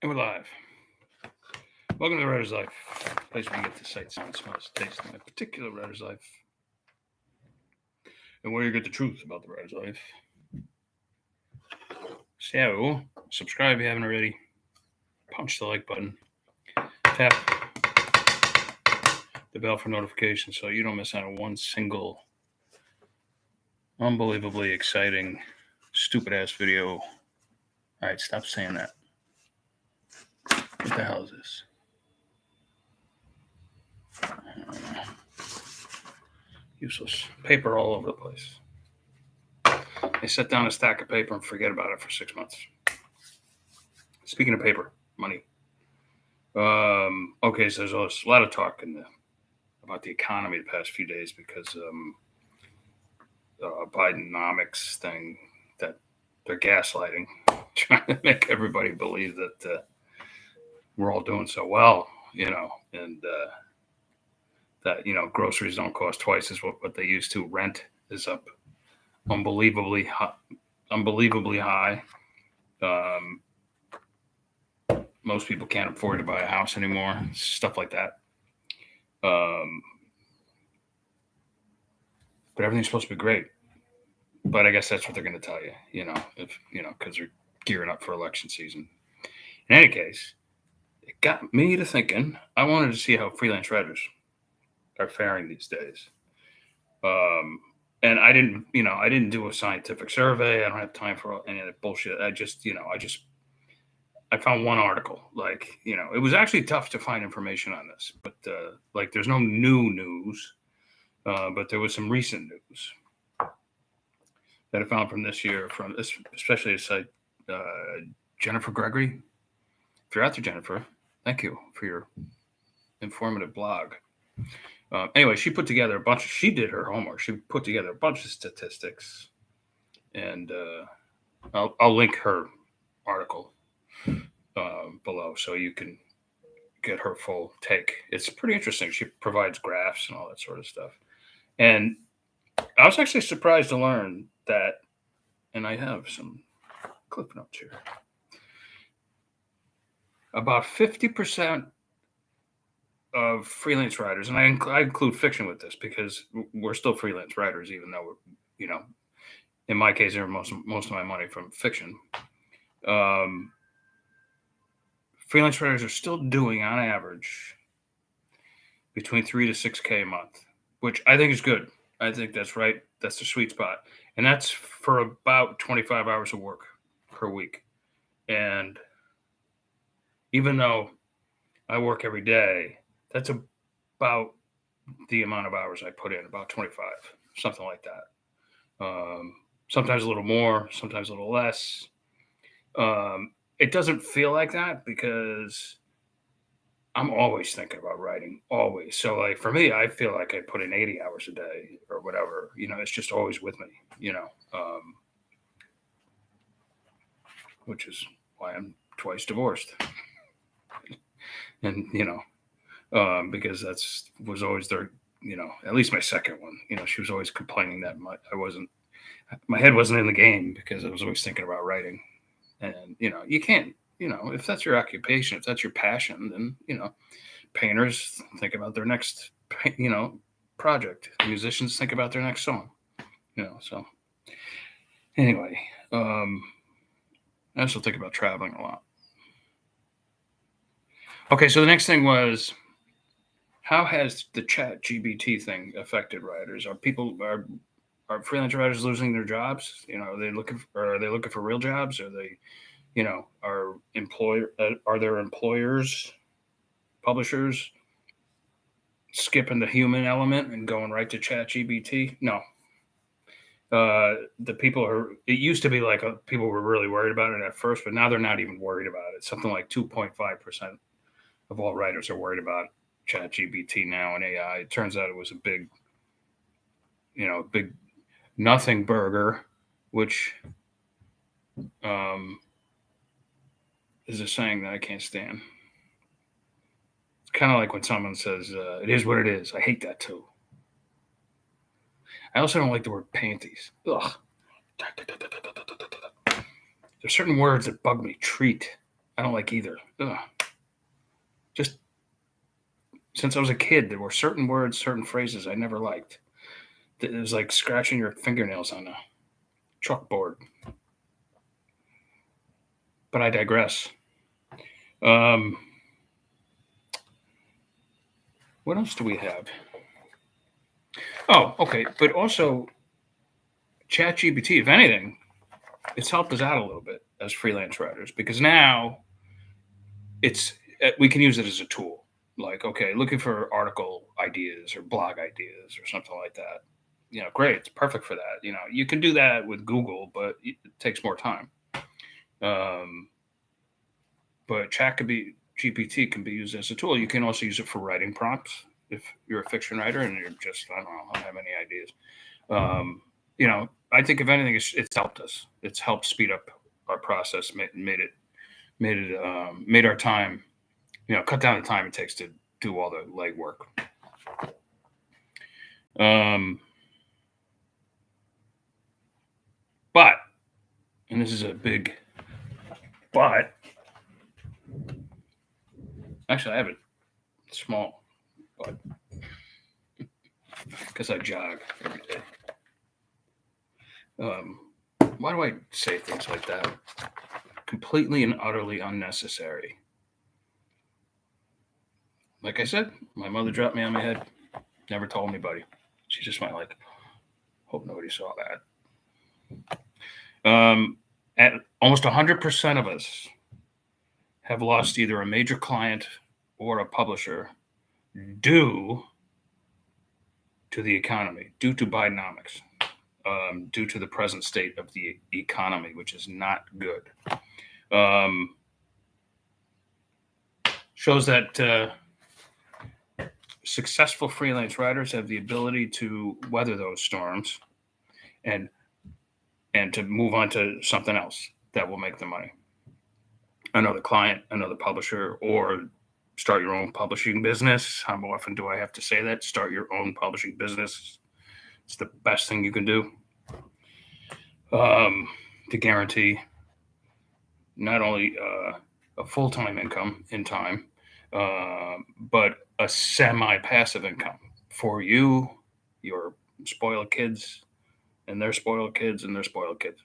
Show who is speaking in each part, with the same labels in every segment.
Speaker 1: And we're live. Welcome to the Writer's Life, place where you get the sight, sound, smells, taste of my particular writer's life, and where you get the truth about the writer's life. So, subscribe if you haven't already. Punch the like button. Tap the bell for notifications so you don't miss out on one single unbelievably exciting, stupid ass video. Alright, stop saying that. What the hell is this? Useless. Paper all over the place. I set down a stack of paper and forget about it for 6 months. Speaking of paper, money. Okay, so there's a lot of talk about the economy the past few days because Bidenomics thing that they're gaslighting, trying to make everybody believe that we're all doing so well, and that groceries don't cost twice as what they used to. Rent is up unbelievably high. Most people can't afford to buy a house anymore. Stuff like that. But everything's supposed to be great. But I guess that's what they're going to tell you, because they're gearing up for election season. In any case, it got me to thinking. I wanted to see how freelance writers are faring these days. And I didn't do a scientific survey. I don't have time for any of that bullshit. I found one article. It was actually tough to find information on this, but there's no new news, but there was some recent news that I found from this year, from this, especially the site Jennifer Gregory. If you're out there, Jennifer, thank you for your informative blog. Anyway, she put together she did her homework. She put together a bunch of statistics, and I'll link her article below so you can get her full take. It's pretty interesting. She provides graphs and all that sort of stuff. And I was actually surprised to learn that, and I have some clip notes here, about 50% of freelance writers, and I include fiction with this because we're still freelance writers, even though we're, in my case, I earn most of my money from fiction. Freelance writers are still doing, on average, between $3,000 to $6,000 a month, which I think is good. I think that's right. That's the sweet spot. And that's for about 25 hours of work per week. And even though I work every day, that's about the amount of hours I put in, about 25, something like that. Sometimes a little more, sometimes a little less. It doesn't feel like that because I'm always thinking about writing, always. So for me, I feel like I put in 80 hours a day or whatever, it's just always with me, which is why I'm twice divorced. And, because was always their, at least my second one, she was always complaining that my head wasn't in the game because I was always thinking about writing. And, you can't, if that's your occupation, if that's your passion, then, painters think about their next, project. Musicians think about their next song, so anyway, I also think about traveling a lot. Okay, so the next thing was, how has the Chat GBT thing affected writers? Are freelance writers losing their jobs? Are they looking for real jobs? Are they, are their employers, publishers, skipping the human element and going right to Chat GBT? No. The people it used to be like people were really worried about it at first, but now they're not even worried about it. Something like 2.5% of all writers are worried about Chat GBT now and AI. It turns out it was a big nothing burger, which is a saying that I can't stand. It's kind of like when someone says, it is what it is. I hate that too. I also don't like the word panties. Ugh. There's certain words that bug me. Treat. I don't like either. Ugh. Just since I was a kid, there were certain words, certain phrases I never liked. It was like scratching your fingernails on a chalkboard. But I digress. Um, what else do we have? Oh, okay. But also, ChatGPT, if anything, it's helped us out a little bit as freelance writers because now it's we can use it as a tool. Like, okay, looking for article ideas or blog ideas or something like that. Great. It's perfect for that. You can do that with Google, but it takes more time. Um, but Chat could be GPT can be used as a tool. You can also use it for writing prompts if you're a fiction writer and you're just I don't know, I don't have any ideas. I think if anything, it's helped us. It's helped speed up our process, made our time, cut down the time it takes to do all the legwork. But, and this is a big but. Actually, I have it small, but because I jog every day. Why do I say things like that? Completely and utterly unnecessary. Like I said, my mother dropped me on my head. Never told anybody. She just went like, hope nobody saw that. At almost 100% of us have lost either a major client or a publisher due to the economy, due to Bidenomics, due to the present state of the economy, which is not good. Shows that successful freelance writers have the ability to weather those storms and to move on to something else that will make them money. Another client, another publisher, or start your own publishing business. How often do I have to say that? Start your own publishing business. It's the best thing you can do to guarantee not only a full-time income in time, but a semi-passive income for you, your spoiled kids, and their spoiled kids, and their spoiled kids.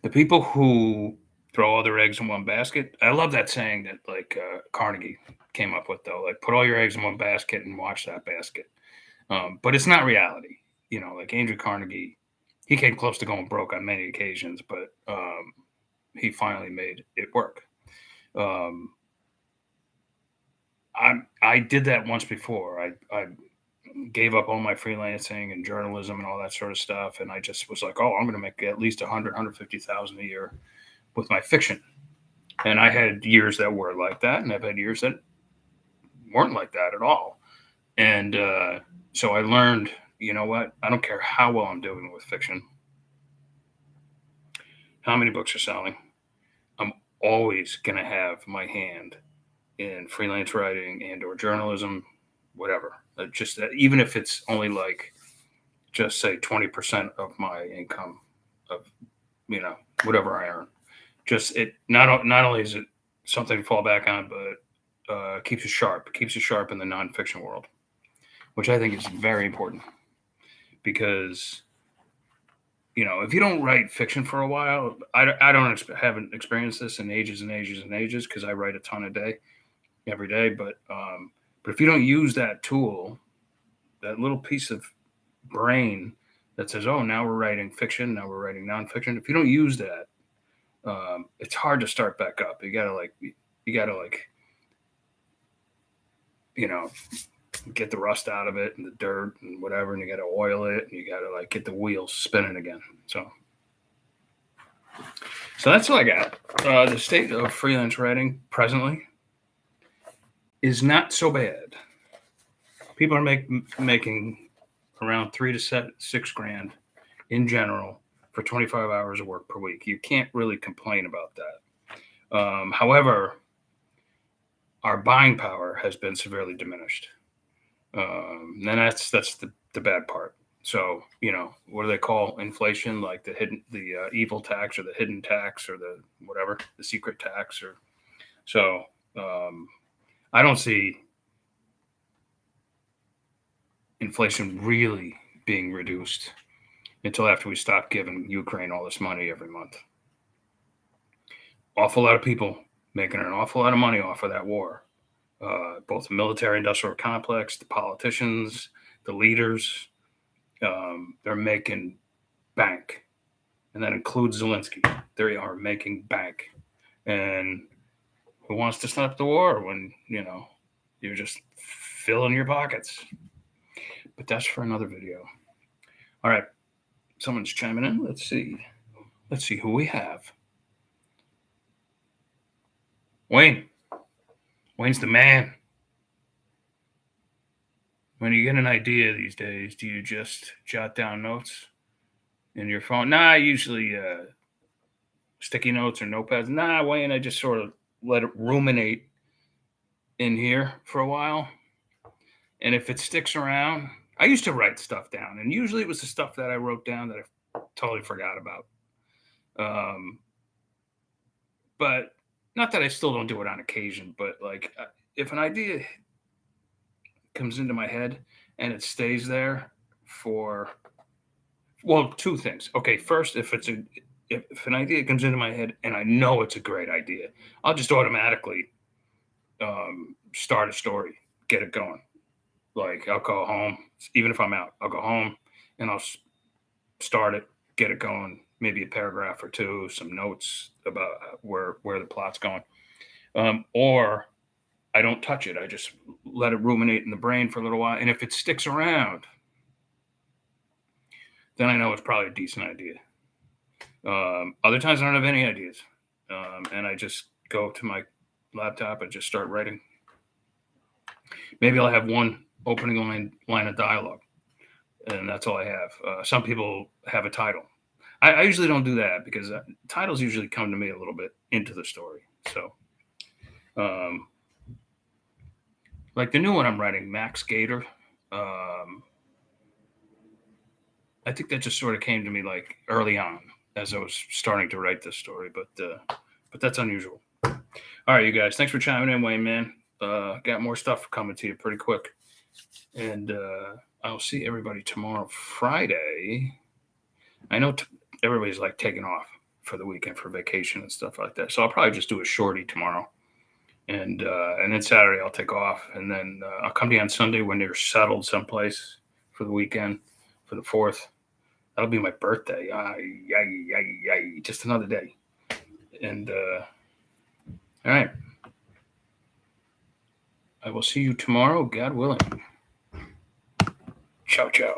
Speaker 1: The people who throw all their eggs in one basket. I love that saying that Carnegie came up with, though. Like, put all your eggs in one basket and watch that basket. But it's not reality. Like Andrew Carnegie, he came close to going broke on many occasions, but he finally made it work. I did that once before. I gave up all my freelancing and journalism and all that sort of stuff. And I just was like, I'm going to make at least 150,000 a year with my fiction. And I had years that were like that. And I've had years that weren't like that at all. And so I learned, you know what? I don't care how well I'm doing with fiction, how many books are selling. I'm always going to have my hand in freelance writing and or journalism, whatever. Just even if it's only just say 20% of my income of, whatever I earn. Just it not only is it something to fall back on, but keeps you sharp in the nonfiction world, which I think is very important because, if you don't write fiction for a while, haven't experienced this in ages and ages and ages because I write a ton every day. But if you don't use that tool, that little piece of brain that says, now we're writing fiction, now we're writing nonfiction. If you don't use that, it's hard to start back up. You gotta get the rust out of it and the dirt and whatever, and you gotta oil it and you gotta get the wheels spinning again. So that's all I got. The state of freelance writing presently is not so bad. People are making around $3 to $6 grand in general for 25 hours of work per week. You can't really complain about that. However, our buying power has been severely diminished. And that's the bad part. So, what do they call inflation? Like the evil tax, or the hidden tax, or the whatever, the secret tax, or so. I don't see inflation really being reduced until after we stop giving Ukraine all this money every month. Awful lot of people making an awful lot of money off of that war. Both the military-industrial complex, the politicians, the leaders, they're making bank. And that includes Zelensky. They are making bank. And who wants to stop the war when, you're just filling your pockets? But that's for another video. All right. Someone's chiming in. Let's see who we have. Wayne. Wayne's the man. When you get an idea these days, do you just jot down notes in your phone? Nah, I usually sticky notes or notepads. Nah, Wayne, I just sort of let it ruminate in here for a while. And if it sticks around, I used to write stuff down. And usually it was the stuff that I wrote down that I totally forgot about. But not that I still don't do it on occasion, but like if an idea comes into my head and it stays there for, well, two things. Okay, first, if an idea comes into my head and I know it's a great idea, I'll just automatically start a story, get it going. Like I'll go home, even if I'm out, I'll go home and I'll start it, get it going, maybe a paragraph or two, some notes about where the plot's going. Or I don't touch it. I just let it ruminate in the brain for a little while. And if it sticks around, then I know it's probably a decent idea. Other times I don't have any ideas. And I just go to my laptop and just start writing. Maybe I'll have one opening line of dialogue, and that's all I have. Some people have a title. I usually don't do that because titles usually come to me a little bit into the story. So, like the new one I'm writing, Max Gator. I think that just sort of came to me like early on as I was starting to write this story, but that's unusual. All right, you guys, thanks for chiming in, Wayne, man. Got more stuff coming to you pretty quick. And I'll see everybody tomorrow, Friday. I know everybody's like taking off for the weekend for vacation and stuff like that. So I'll probably just do a shorty tomorrow. And then Saturday I'll take off. And then I'll come to you on Sunday when you're settled someplace for the weekend for the 4th. That'll be my birthday. Just another day. And all right. I will see you tomorrow, God willing. Ciao, ciao.